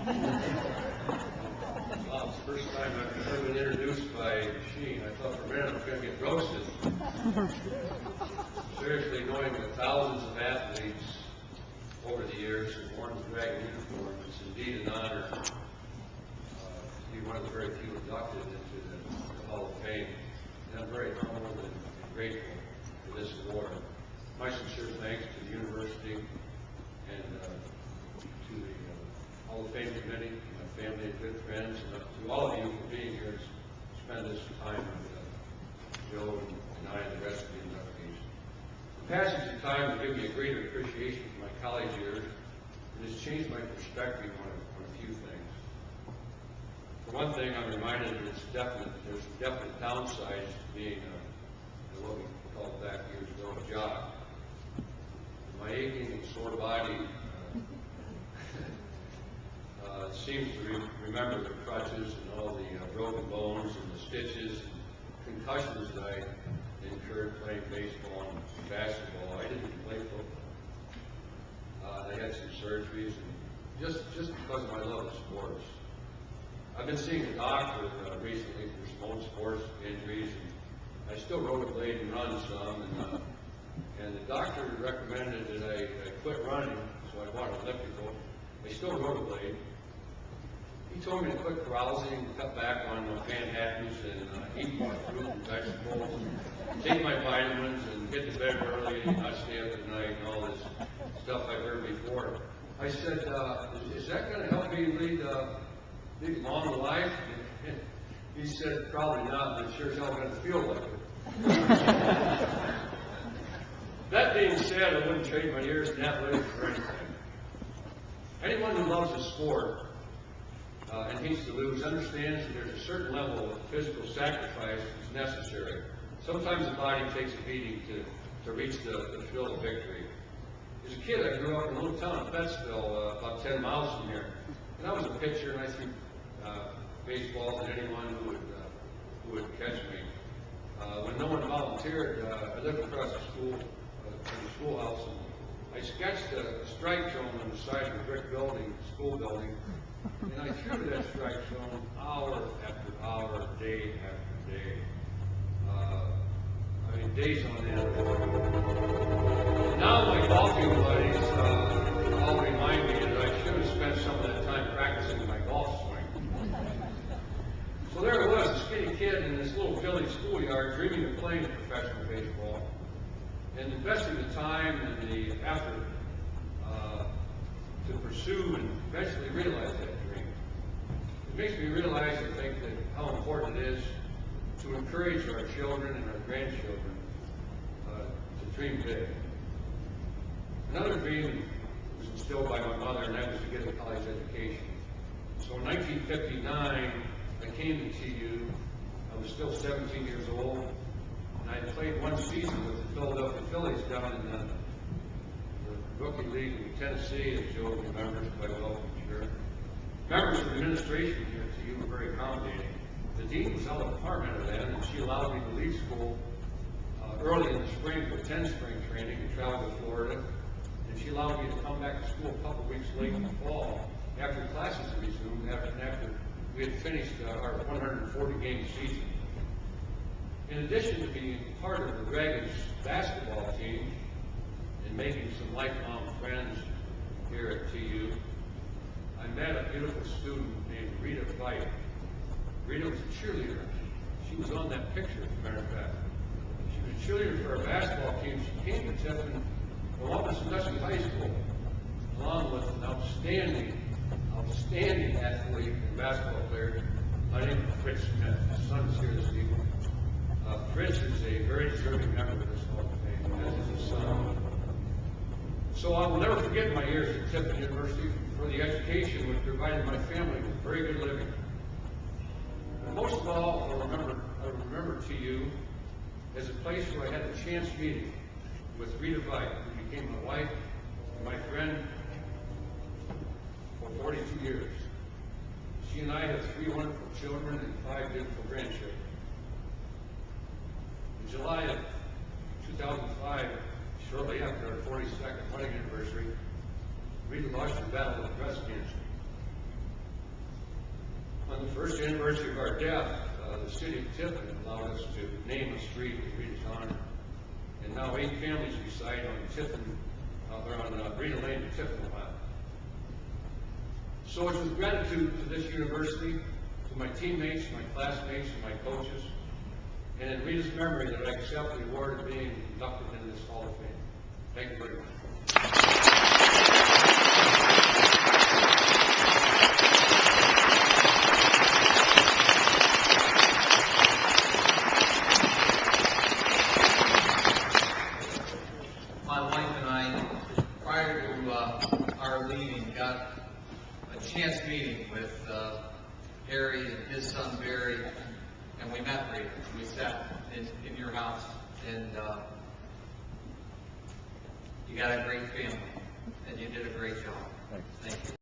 Wow, it's the first time I've ever been introduced by a machine. I thought for a minute I was going to get roasted. Seriously, knowing the thousands of athletes over the years who worn the Dragon uniform, it's indeed an honor to be one of the very few inducted into the Hall of Fame. And I'm very humbled and grateful for this award. My sincere thanks to the university and to the Hall of Fame committee, my family and good friends, and to all of you for being here to spend this time with Joe and I and the rest of the inductees. The passage of time has given me a greater appreciation for my college years and has changed my perspective on a few things. For one thing, I'm reminded that there's definite downsides to being what we called back years ago a jock. My aching and sore body seems to remember the crutches and all the broken bones and the stitches and concussions that I incurred playing baseball and basketball. I didn't play football. I had some surgeries, and just because of my love of sports. I've been seeing a doctor recently for some old sports injuries, and I still rollerblade and run some, and the doctor recommended that I quit running, so I bought an elliptical. I still rollerblade. He told me to quit carousing and cut back on Manhattans and eat more fruit and vegetables, and take my vitamins and get to bed early and not stay up at night and all this stuff I've heard before. I said, is that going to help me lead a long life? He said, probably not, but it sure as hell going to feel like it. That being said, I wouldn't trade my years in athletics for anything. Anyone who loves a sport and hates to lose understands that there's a certain level of physical sacrifice that's necessary. Sometimes the body takes a beating to reach the thrill of victory. As a kid, I grew up in a little town of Bettsville, about 10 miles from here. And I was a pitcher, and I threw baseballs at anyone who would catch me. When no one volunteered, I lived across the school, from the schoolhouse, and I sketched a strike zone on the side of a brick building, school building, and I threw that strike zone hour after hour, day after day. I mean, days on end. Now my golfing buddies all remind me that I should have spent some of that time practicing my golf swing. So there I was, a skinny kid in this little village schoolyard, dreaming of playing professional baseball, and investing the time and the effort to pursue and eventually realize that dream. It makes me realize, I think, that how important it is to encourage our children and our grandchildren to dream big. Another dream was instilled by my mother, and that was to get a college education. So in 1959, I came to TU. I was still 17 years old, and I had played one season with the Philadelphia Phillies down in the rookie league in Tennessee, as Joe remembers quite well, I'm sure. Members of the administration here at TU were very accommodating. The dean was Ella Parmenter then, and she allowed me to leave school early in the spring to attend spring training and travel to Florida. And she allowed me to come back to school a couple weeks late in the fall after classes had resumed, after we had finished our 140-game season. In addition to being part of the Dragons basketball team and making some lifelong friends here at TU, I met a beautiful student named Rita White. Rita was a cheerleader. She was on that picture, as a matter of fact. She was a cheerleader for our basketball team. She came to Tiffin from Upper Sandusky High School, along with an outstanding athlete and basketball player by the name of Fritz Smith. His son is here this evening. Fritz is a very deserving member of this Hall of Fame, as is his son. So I will never forget my years at Tiffin University for the education which provided my family with very good living. And most of all, I remember TU as a place where I had a chance meeting with Rita White, who became my wife and my friend for 42 years. She and I have 3 wonderful children and 5 beautiful grandchildren. In July of 2005, shortly after our 42nd wedding anniversary, Rita lost her battle with breast cancer. On the first anniversary of our death, the city of Tiffin allowed us to name a street in Rita's honor. And now 8 families reside on Tiffin, or on Rita Lane in Tiffin, Ohio. So it's with gratitude to this university, to my teammates, my classmates, and my coaches, and in Rita's memory that I accept the award of being inducted into this Hall of Fame. Thank you very much. My wife and I, prior to our leaving, got a chance meeting with Harry and his son Barry, and we met Rita. We sat in your house, and you got a great family, and you did a great job. Thank you.